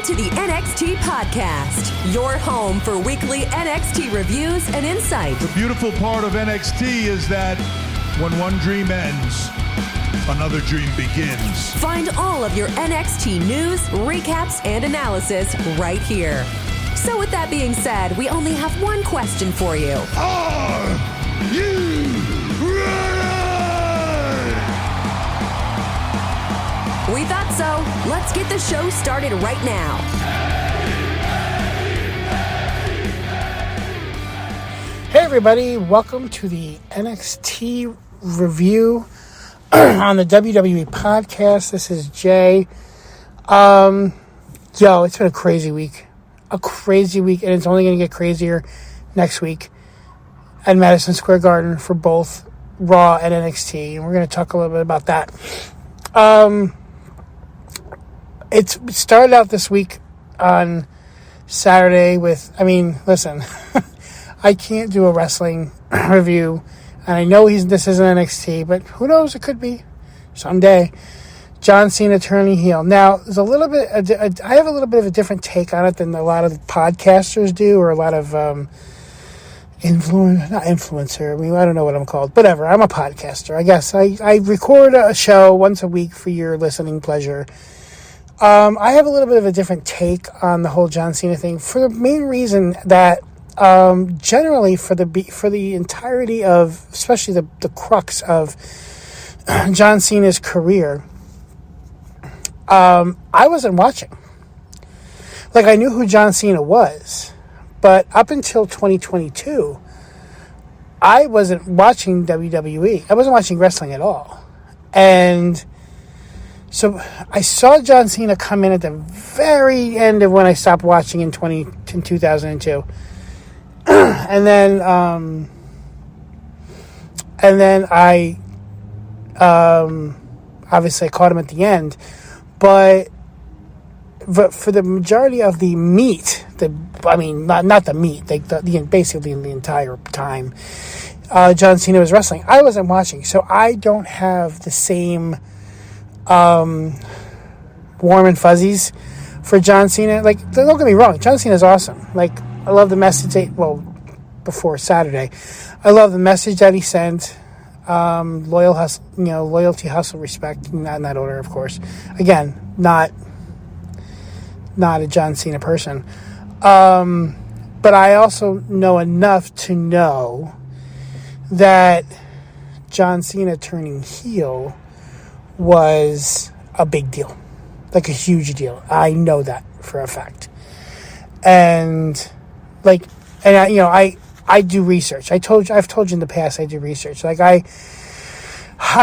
to the NXT Podcast, your home for weekly NXT reviews and insight. The beautiful part of NXT is that when one dream ends, another dream begins. Find all of your NXT news, recaps, and analysis right here. So with that being said, we only have one question for you. Are you ready? We thought so. Let's get the show started right now. Hey everybody, welcome to the NXT review on the WWE podcast. This is Jay. It's been a crazy week. And it's only going to get crazier next week at Madison Square Garden for both Raw and NXT. And we're going to talk a little bit about that. It started out this week on Saturday with, listen, I can't do a wrestling review, and I know this isn't NXT, but who knows, it could be someday. John Cena turning heel. Now, there's a little bit, I have a little bit of a different take on it than a lot of podcasters do, or a lot of not influencer, I don't know what I'm called, whatever, I'm a podcaster, I guess. I record a show once a week for your listening pleasure. I have a little bit of a different take on the whole John Cena thing for the main reason that generally for the entirety of, especially the crux of John Cena's career, I wasn't watching. Like, I knew who John Cena was, but up until 2022, I wasn't watching WWE. I wasn't watching wrestling at all. And so I saw John Cena come in at the very end of when I stopped watching in 2002. And then I obviously I caught him at the end, but for the majority of the meat, not the meat, basically the entire time John Cena was wrestling, I wasn't watching, so I don't have the same warm and fuzzies for John Cena. Like, don't get me wrong, John Cena's awesome. Like, I love the message. Before Saturday, I love the message that he sent. Loyalty, hustle, respect. Not in that order, of course. Again, not a John Cena person. But I also know enough to know that John Cena turning heel was a big deal, like a huge deal. I know that for a fact. And I do research. I've told you in the past, I do research. Like, I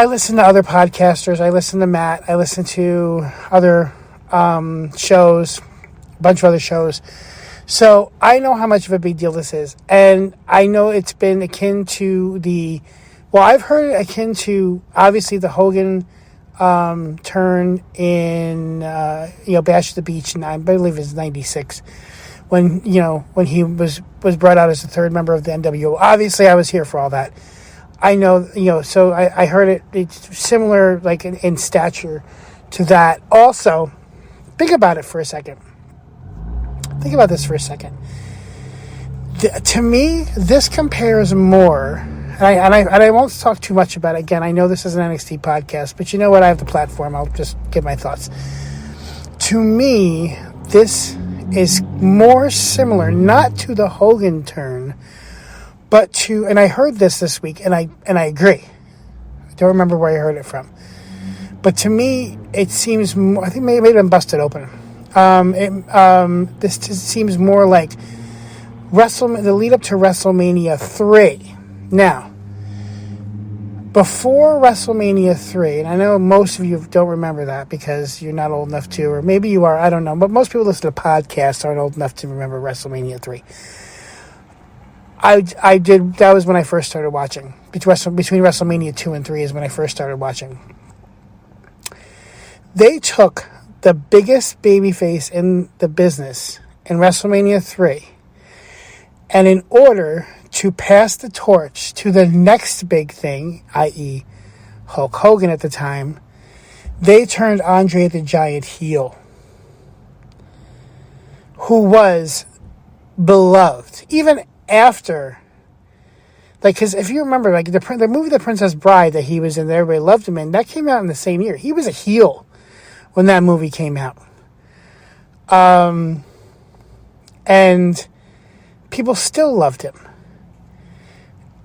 listen to other podcasters. I listen to Matt. I listen to other shows, a bunch of other shows. So I know how much of a big deal this is. And I know it's been akin to I've heard it akin to, obviously, the Hogan turn in, Bash at the Beach, and I believe it's 96. When he was brought out as the third member of the NWO. Obviously, I was here for all that. I know, so I heard it. It's similar, like, in stature to that. Also, think about it for a second. Think about this for a second. To me, this compares more, and I won't talk too much about it. Again, I know this is an NXT podcast, but you know what? I have the platform. I'll just give my thoughts. To me, this is more similar, not to the Hogan turn, but to, and I heard this week, and I agree. I don't remember where I heard it from, but to me, it seems more, I think maybe I'm busted open. This just seems more like the lead up to WrestleMania 3. Now, before WrestleMania 3, and I know most of you don't remember that because you're not old enough to, or maybe you are, I don't know, but most people listen to podcasts aren't old enough to remember WrestleMania 3. I did, that was when I first started watching. Between WrestleMania 2 and 3 is when I first started watching. They took the biggest babyface in the business in WrestleMania 3, and in order to pass the torch to the next big thing, i.e. Hulk Hogan at the time, they turned Andre the Giant heel. who was beloved even after, like, because if you remember, like the movie The Princess Bride that he was in, that everybody loved him in, that came out in the same year. He was a heel when that movie came out, and people still loved him.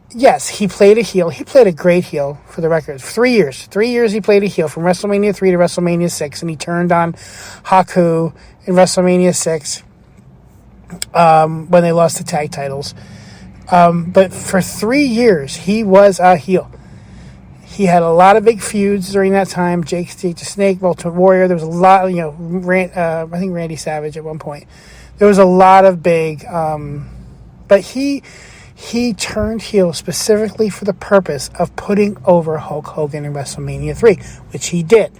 Yes, he played a heel. He played a great heel, for the record. 3 years. 3 years he played a heel, from WrestleMania 3 to WrestleMania 6, and he turned on Haku in WrestleMania 6 when they lost the tag titles. But for 3 years, he was a heel. He had a lot of big feuds during that time. Jake the Snake, Ultimate Warrior. There was a lot, I think Randy Savage at one point. There was a lot of big, but he turned heel specifically for the purpose of putting over Hulk Hogan in WrestleMania 3, which he did.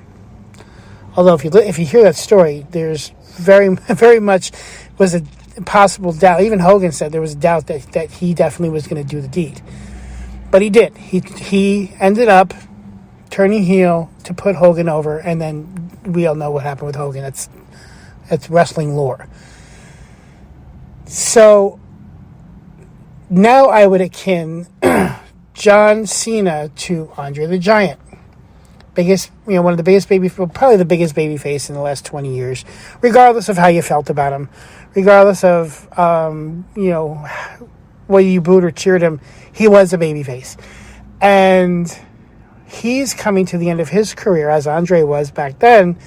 Although if you hear that story, there's very, very much was a possible doubt. Even Hogan said there was a doubt that he definitely was going to do the deed. But he did. He ended up turning heel to put Hogan over, and then we all know what happened with Hogan. That's wrestling lore. So now I would akin John Cena to Andre the Giant. One of the biggest probably the biggest baby face in the last 20 years, regardless of how you felt about him, regardless of, whether you booed or cheered him, he was a baby face. And he's coming to the end of his career, as Andre was back then,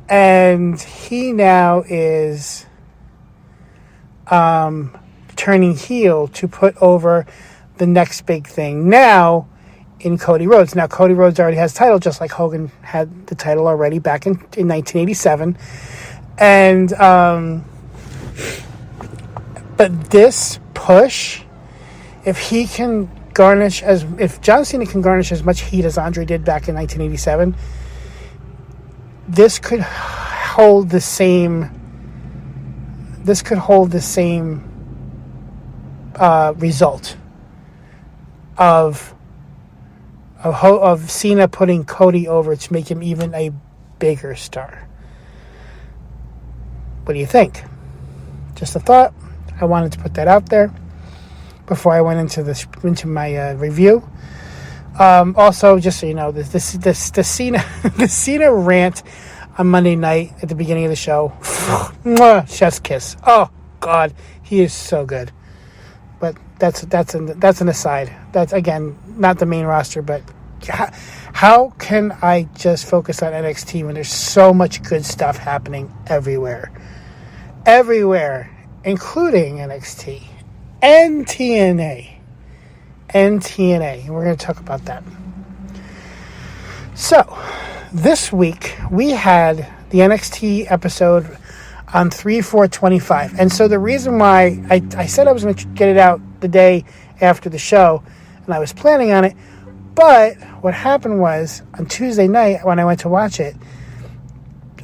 and he now is turning heel to put over the next big thing now in Cody Rhodes. Now, Cody Rhodes already has title, just like Hogan had the title already back in 1987. And, but this push, if John Cena can garnish as much heat as Andre did back in 1987, this could hold the same result of Cena putting Cody over to make him even a bigger star. What do you think? Just a thought. I wanted to put that out there before I went into my review. Also, just so you know, the Cena the Cena rant on Monday night at the beginning of the show. Chef's kiss. Oh God, he is so good. But that's an aside. That's, again, not the main roster. But how can I just focus on NXT when there's so much good stuff happening everywhere, including NXT and TNA. And we're going to talk about that. So, this week we had the NXT episode on 3/4/25. And so the reason why I said I was going to get it out the day after the show, and I was planning on it, but what happened was on Tuesday night when I went to watch it,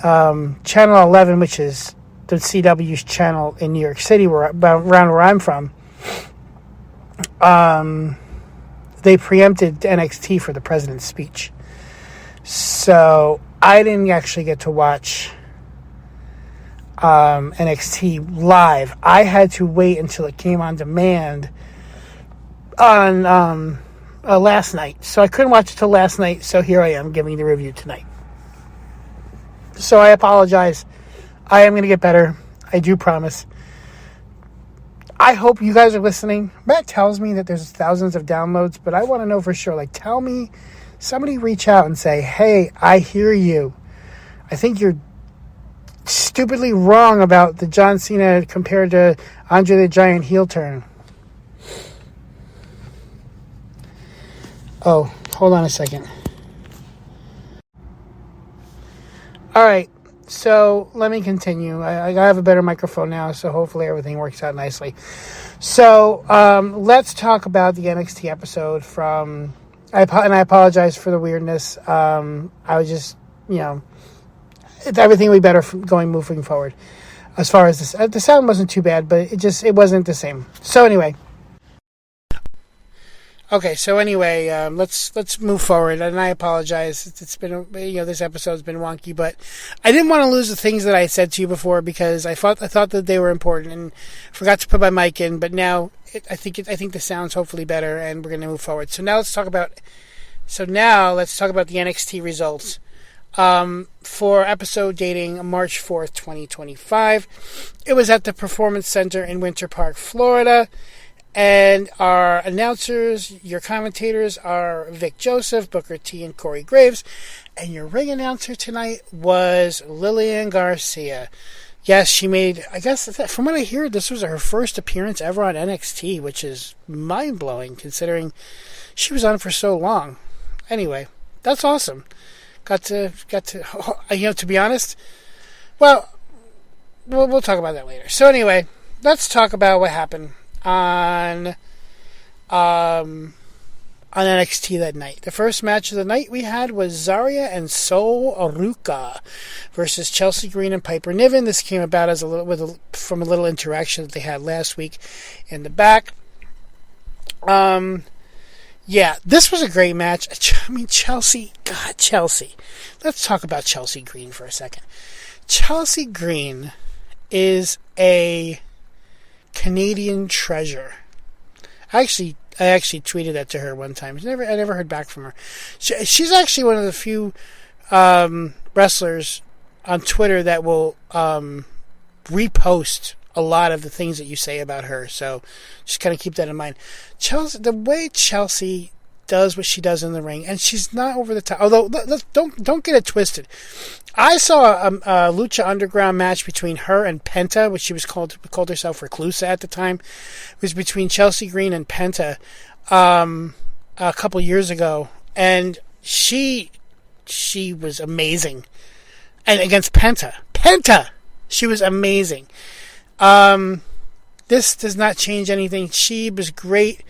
Channel 11, which is the CW's channel in New York City, around where I'm from, they preempted NXT for the president's speech. So I didn't actually get to watch NXT live. I had to wait until it came on demand on last night. So I couldn't watch it till last night. So here I am giving the review tonight. So I apologize. I am going to get better. I do promise. I hope you guys are listening. Matt tells me that there's thousands of downloads, but I want to know for sure. Like, tell me, somebody reach out and say, hey, I hear you. I think you're stupidly wrong about the John Cena compared to Andre the Giant heel turn. Oh, hold on a second. All right, so let me continue. I have a better microphone now, so hopefully everything works out nicely. So let's talk about the NXT episode from... and I apologize for the weirdness. I was just, everything will be better moving forward. As far as this, the sound wasn't too bad, but it wasn't the same. So anyway, Okay, so anyway, let's move forward, and I apologize. It's been this episode's been wonky, but I didn't want to lose the things that I said to you before because I thought that they were important, and forgot to put my mic in. But now I think the sound's hopefully better, and we're going to move forward. So now let's talk about the NXT results for episode dating March 4th, 2025. It was at the Performance Center in Winter Park, Florida. And our announcers, your commentators are Vic Joseph, Booker T, and Corey Graves. And your ring announcer tonight was Lillian Garcia. Yes, she made, I guess, from what I hear, this was her first appearance ever on NXT, which is mind-blowing considering she was on for so long. Anyway, that's awesome. Got to, to be honest, well, we'll talk about that later. So anyway, let's talk about what happened on NXT that night. The first match of the night we had was Zarya and Sol Ruca versus Chelsea Green and Piper Niven. This came about as from a little interaction that they had last week in the back. This was a great match. I mean, Chelsea. Let's talk about Chelsea Green for a second. Chelsea Green is a Canadian treasure. I actually tweeted that to her one time. I never heard back from her. She's actually one of the few wrestlers on Twitter that will repost a lot of the things that you say about her. So just kind of keep that in mind. Chelsea, the way Chelsea does what she does in the ring, and she's not over the top. Although, don't get it twisted. I saw a Lucha Underground match between her and Penta, which she called herself Reclusa at the time. It was between Chelsea Green and Penta a couple years ago, and she was amazing. And against Penta, she was amazing. This does not change anything. She was great.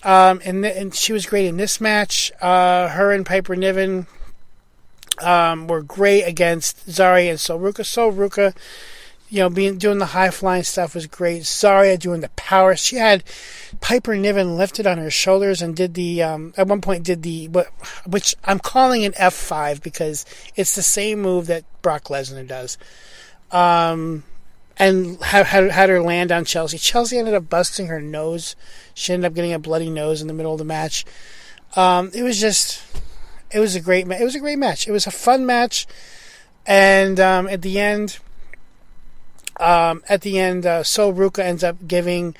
And she was great in this match. Her and Piper Niven were great against Zarya and Sol Ruca. Sol Ruca, doing the high flying stuff was great. Zarya doing the power. She had Piper Niven lifted on her shoulders and did the at one point which I'm calling an F5 because it's the same move that Brock Lesnar does. And had her land on Chelsea. Chelsea ended up busting her nose. She ended up getting a bloody nose in the middle of the match. It was a great match. It was a fun match. And at the end, Sol Ruca ends up giving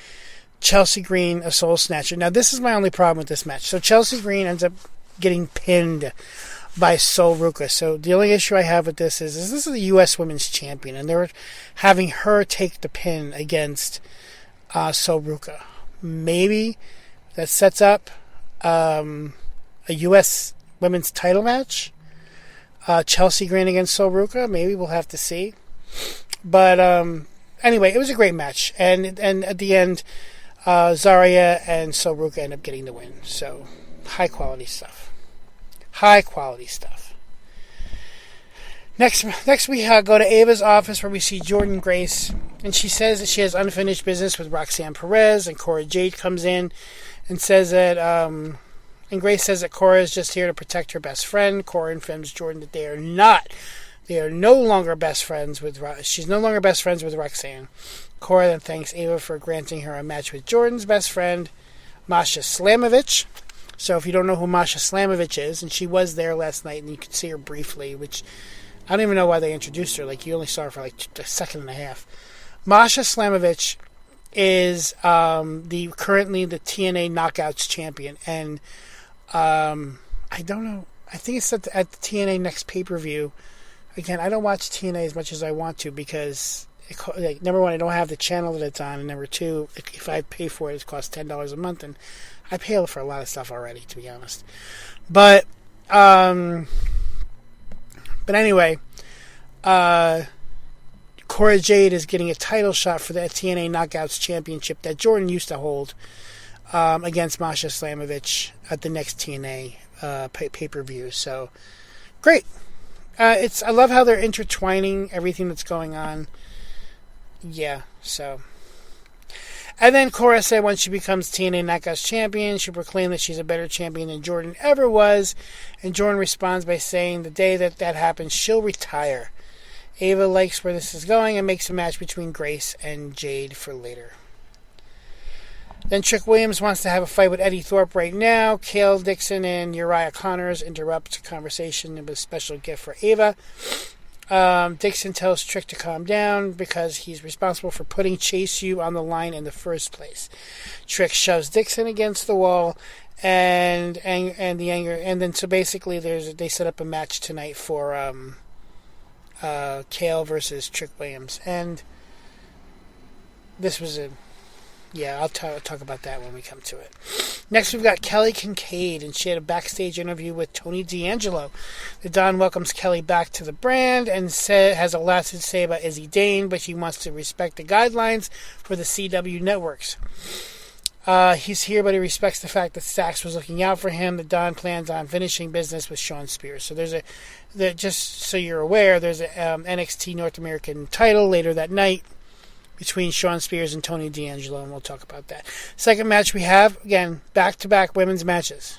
Chelsea Green a soul snatcher. Now, this is my only problem with this match. So Chelsea Green ends up getting pinned by Sol Ruca. So the only issue I have with this is this is the U.S. Women's Champion, and they were having her take the pin against Sol Ruca. Maybe that sets up a U.S. Women's title match. Chelsea Green against Sol Ruca. Maybe we'll have to see. But anyway, it was a great match, and at the end, Zarya and Sol Ruca end up getting the win. So high quality stuff. Next we go to Ava's office where we see Jordynne Grace, and she says that she has unfinished business with Roxanne Perez, and Cora Jade comes in and says that, and Grace says that Cora is just here to protect her best friend. Cora informs Jordynne that they are not. They are no longer best friends she's no longer best friends with Roxanne. Cora then thanks Ava for granting her a match with Jordynne's best friend, Masha Slamovich. So if you don't know who Masha Slamovich is, and she was there last night, and you could see her briefly, which I don't even know why they introduced her. Like, you only saw her for like a second and a half. Masha Slamovich is currently the TNA Knockouts champion, and I don't know. I think it's at the TNA next pay-per-view. Again, I don't watch TNA as much as I want to because, number one, I don't have the channel that it's on, and number two, if I pay for it, it costs $10 a month, and I pay for a lot of stuff already, to be honest. But anyway, Cora Jade is getting a title shot for the TNA Knockouts Championship that Jordynne used to hold against Masha Slamovich at the next TNA pay-per-view. So, great. I love how they're intertwining everything that's going on. Yeah, so. And then Cora said once she becomes TNA Knockouts champion, she'll proclaim that she's a better champion than Jordan ever was. And Jordan responds by saying the day that happens, she'll retire. Ava likes where this is going and makes a match between Grace and Jade for later. Then Trick Williams wants to have a fight with Eddie Thorpe right now. Kale Dixon and Uriah Connors interrupt the conversation with a special gift for Ava. Dixon tells Trick to calm down because he's responsible for putting Chase U on the line in the first place. Trick shoves Dixon against the wall, and the anger, and then so basically they set up a match tonight for Kale versus Trick Williams, and this was I'll talk about that when we come to it. Next, we've got Kelly Kincaid, and she had a backstage interview with Tony D'Angelo. The Don welcomes Kelly back to the brand and has a lot to say about Izzy Dane, but she wants to respect the guidelines for the CW networks. He's here, but he respects the fact that Stax was looking out for him. The Don plans on finishing business with Shawn Spears. So just so you're aware, there's a NXT North American title later that night between Shawn Spears and Tony D'Angelo, and we'll talk about that. Second match we have, again, back-to-back women's matches.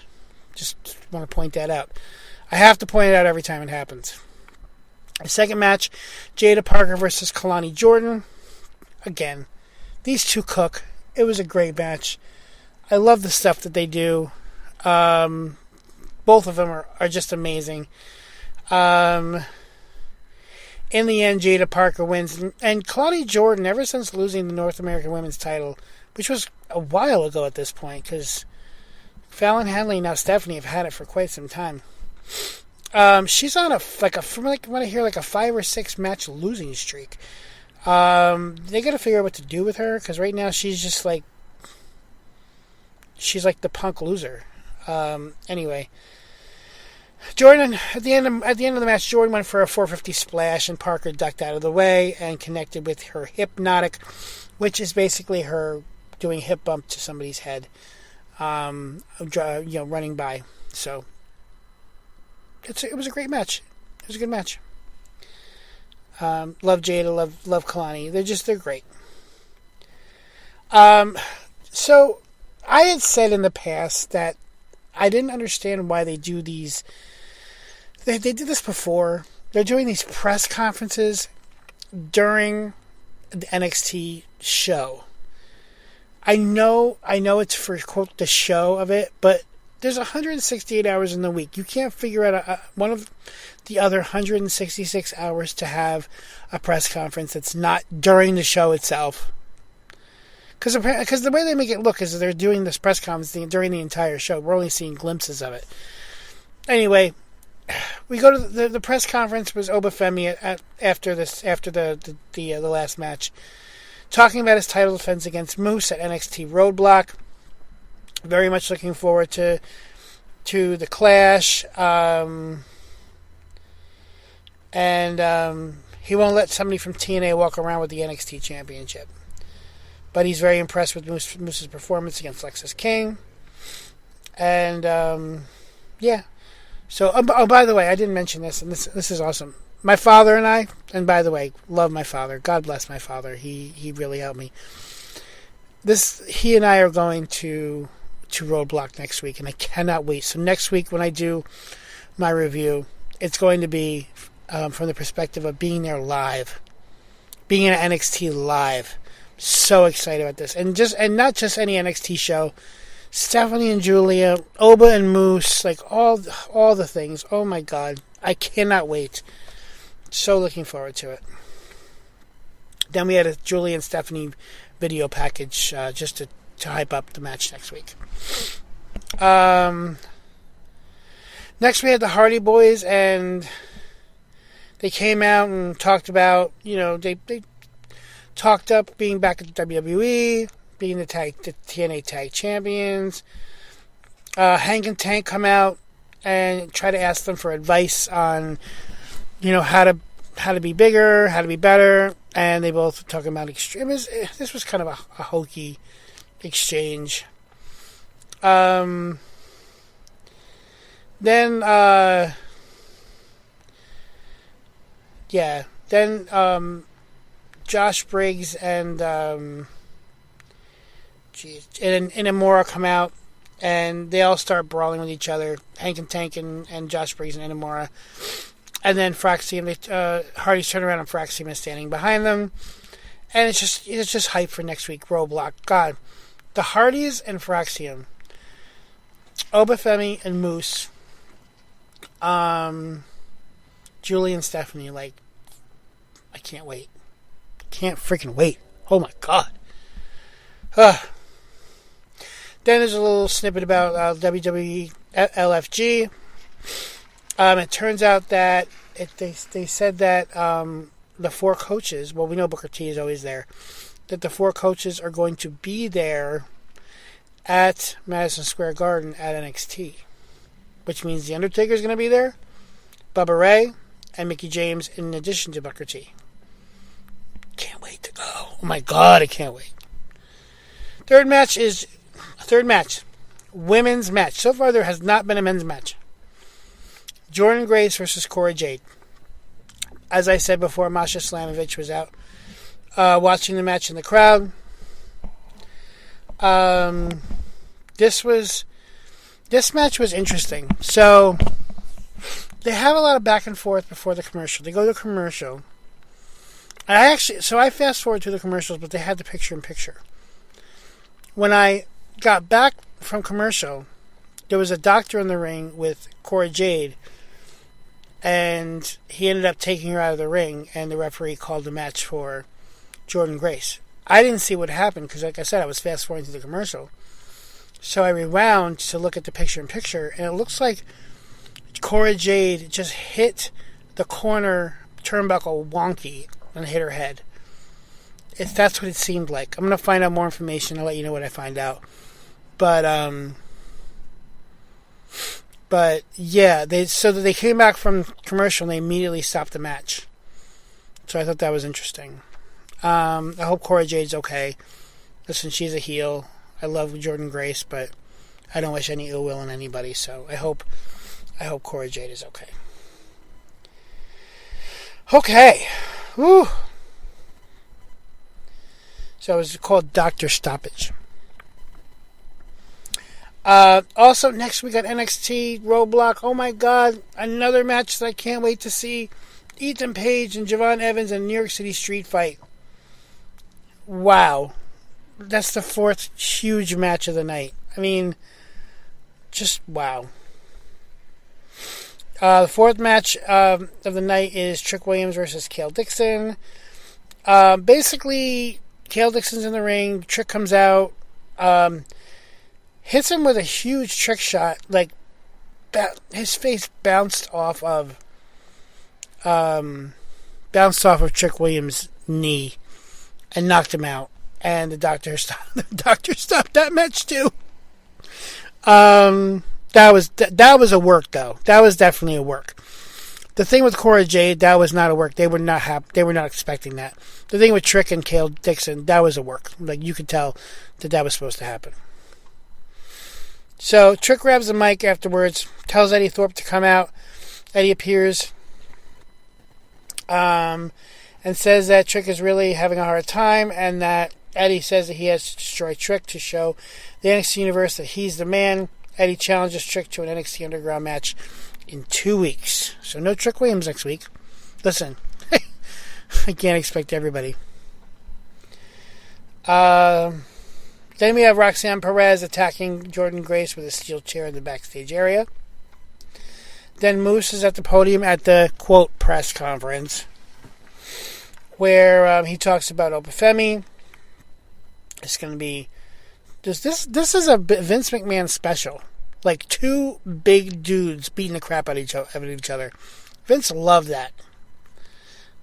Just want to point that out. I have to point it out every time it happens. The second match, Jada Parker versus Kalani Jordan. Again, these two cook. It was a great match. I love the stuff that they do. Both of them are just amazing. In the end, Jada Parker wins. And Kalani Jordan, ever since losing the North American Women's title, which was a while ago at this point, because Fallon Henley and now Stephanie have had it for quite some time. She's on a 5 or 6 match losing streak. They got to figure out what to do with her, because right now she's just like the punk loser. Anyway, Jordan, at the end of the match, Jordan went for a 450 splash, and Parker ducked out of the way and connected with her hypnotic, which is basically her doing a hip bump to somebody's head, running by. So it was a great match. It was a good match. Love Jada, love Kalani. They're great. So I had said in the past that I didn't understand why they do these. They did this before. They're doing these press conferences during the NXT show. I know it's for, quote, the show of it, but there's 168 hours in the week. You can't figure out one of the other 166 hours to have a press conference that's not during the show itself. Because the way they make it look is they're doing this press conference during the entire show. We're only seeing glimpses of it. Anyway, we go to the press conference. Was Obafemi after the last match, talking about his title defense against Moose at NXT Roadblock. Very much looking forward to the clash. And he won't let somebody from TNA walk around with the NXT Championship. But he's very impressed with Moose's performance against Lexis King. And, yeah. So, by the way, I didn't mention this, and this is awesome. My father and I, and by the way, love my father. God bless my father. He really helped me. He and I are going to Roadblock next week, and I cannot wait. So next week when I do my review, it's going to be from the perspective of being there live. Being at NXT live. So excited about this, and not just any NXT show. Stephanie and Julia, Oba and Moose, like all the things. Oh my God, I cannot wait. So looking forward to it. Then we had a Julia and Stephanie video package just to hype up the match next week. Next we had the Hardy Boys, and they came out and talked about, they talked up being back at the WWE, being the TNA Tag Champions. Hank and Tank come out and try to ask them for advice on, how to be bigger, how to be better, and they both were talking about extreme. This was kind of a hokey exchange. Then Josh Briggs and geez. And Inamura come out, and they all start brawling with each other. Hank and Tank and Josh Briggs and Inamura. And then Hardy's turn around and Fraxium is standing behind them. And it's just hype for next week, Roadblock. God, the Hardys and Fraxium, Obafemi and Moose, Julie and Stephanie, like, I can't wait. Can't freaking wait. Oh my God. Then there's a little snippet about WWE LFG. It turns out that they said that the 4 coaches, well, we know Booker T is always there, that the 4 coaches are going to be there at Madison Square Garden at NXT, which means The Undertaker is going to be there, Bubba Ray, and Mickie James in addition to Booker T. Can't wait to go. Oh my God, I can't wait. Third match. Women's match. So far, there has not been a men's match. Jordynne Grace versus Cora Jade. As I said before, Masha Slamovich was out watching the match in the crowd. This match was interesting. So, they have a lot of back and forth before the commercial. They go to commercial. I fast forward to the commercials, but they had the picture-in-picture. When I got back from commercial, there was a doctor in the ring with Cora Jade, and he ended up taking her out of the ring, and the referee called the match for Jordynne Grace. I didn't see what happened, because like I said, I was fast-forwarding to the commercial. So I rewound to look at the picture-in-picture, and it looks like Cora Jade just hit the corner turnbuckle wonky and hit her head. That's what it seemed like. I'm going to find out more information. I'll let you know what I find out. But yeah, they came back from commercial and they immediately stopped the match. So I thought that was interesting. I hope Cora Jade's okay. Listen, she's a heel. I love Jordynne Grace, but I don't wish any ill will on anybody. So I hope Cora Jade is okay. Okay. Whew. So it was called Dr. Stoppage. Also, next week on NXT, Roadblock. Oh my God, another match that I can't wait to see. Ethan Page and Javon Evans in New York City Street Fight. Wow. That's the 4th huge match of the night. I mean, just wow. The 4th match of the night is Trick Williams versus Cale Dixon. Basically, Cale Dixon's in the ring. Trick comes out, hits him with a huge trick shot. Like, his face bounced off of Trick Williams' knee and knocked him out. And the doctor stopped that match too. That was a work, though. That was definitely a work. The thing with Cora Jade, that was not a work. They were not expecting that. The thing with Trick and Cale Dixon, that was a work. Like, you could tell that was supposed to happen. So Trick grabs the mic afterwards, tells Eddie Thorpe to come out. Eddie appears, and says that Trick is really having a hard time, and that Eddie says that he has to destroy Trick to show the NXT universe that he's the man. Eddie challenges Trick to an NXT Underground match in 2 weeks. So no Trick Williams next week. Listen, I can't expect everybody. Then we have Roxanne Perez attacking Jordynne Grace with a steel chair in the backstage area. Then Moose is at the podium at the, quote, press conference, where he talks about Obafemi. It's going to be... This is a Vince McMahon special. Like, 2 big dudes beating the crap out of each other. Vince loved that.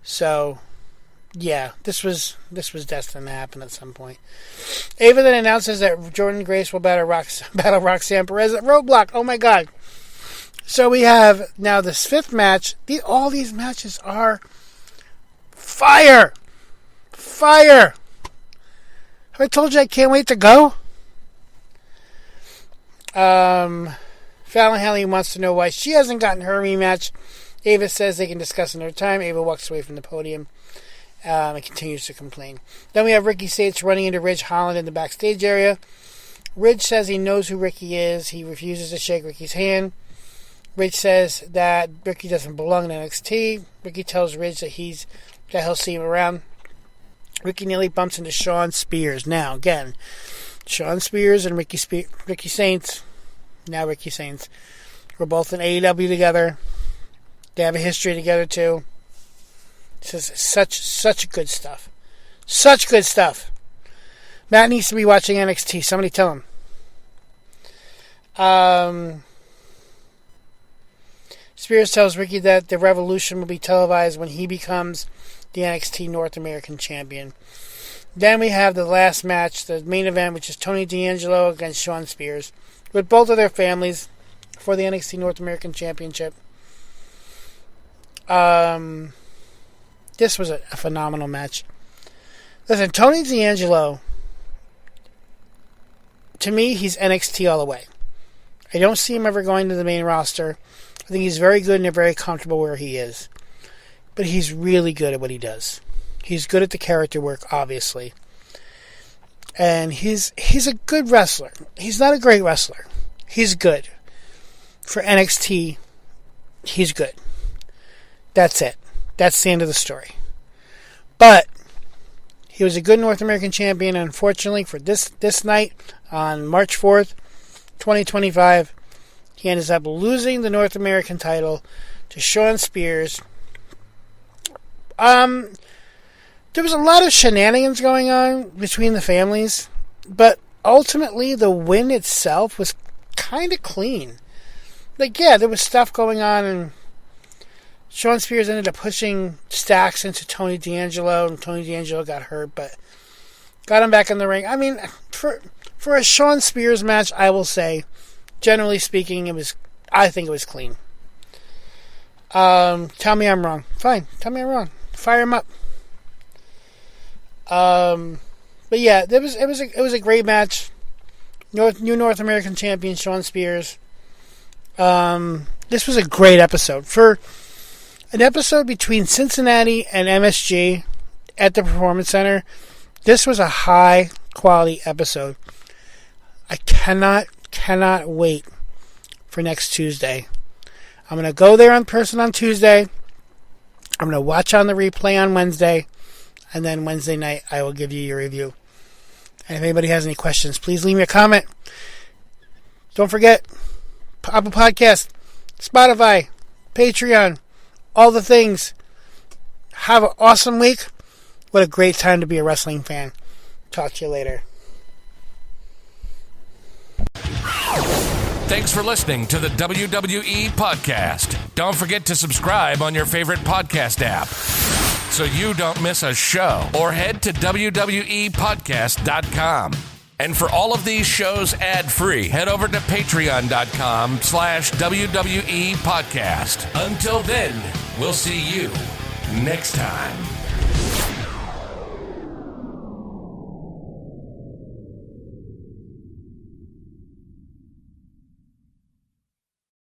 So, yeah, this was destined to happen at some point. Ava then announces that Jordynne Grace will battle Roxanne Perez at Roadblock. Oh my God. So we have now this 5th match. All these matches are fire. Fire. Have I told you I can't wait to go? Fallon Henley wants to know why she hasn't gotten her rematch. Ava says they can discuss another time. Ava walks away from the podium. and continues to complain. Then we have Ricky States running into Ridge Holland in the backstage area. Ridge says he knows who Ricky is. He refuses to shake Ricky's hand. Ridge says that Ricky doesn't belong in NXT. Ricky tells Ridge that he'll see him around. Ricky nearly bumps into Shawn Spears. Now, again, Shawn Spears and Ricky Saints, now Ricky Saints, were both in AEW together. They have a history together, too. This is such good stuff. Such good stuff. Matt needs to be watching NXT. Somebody tell him. Spears tells Ricky that the Revolution will be televised when he becomes the NXT North American Champion. Then we have the last match, the main event, which is Tony D'Angelo against Shawn Spears, with both of their families for the NXT North American Championship. This was a phenomenal match. Listen, Tony D'Angelo, to me, he's NXT all the way. I don't see him ever going to the main roster. I think he's very good and very comfortable where he is. But he's really good at what he does. He's good at the character work, obviously. And he's a good wrestler. He's not a great wrestler. He's good. For NXT, he's good. That's it. That's the end of the story. But he was a good North American champion. And unfortunately, for this night, on March 4th, 2025, he ends up losing the North American title to Shawn Spears. There was a lot of shenanigans going on between the families, but ultimately the win itself was kind of clean. Like, yeah, there was stuff going on, and Shawn Spears ended up pushing Stacks into Tony D'Angelo, and Tony D'Angelo got hurt, but got him back in the ring. I mean, for a Shawn Spears match, I will say, generally speaking, I think it was clean. Tell me I'm wrong. Fine, tell me I'm wrong. Fire him up. But yeah, it was a great match. New North American champion Shawn Spears. This was a great episode. For an episode between Cincinnati and MSG at the Performance Center, this was a high quality episode. I cannot wait for next Tuesday. I'm going to go there in person on Tuesday. I'm going to watch on the replay on Wednesday. And then Wednesday night, I will give you your review. And if anybody has any questions, please leave me a comment. Don't forget, Apple Podcast, Spotify, Patreon, all the things. Have an awesome week. What a great time to be a wrestling fan. Talk to you later. Thanks for listening to the WWE Podcast. Don't forget to subscribe on your favorite podcast app so you don't miss a show, or head to WWEpodcast.com. And for all of these shows ad-free, head over to patreon.com/WWE Podcast. Until then, we'll see you next time.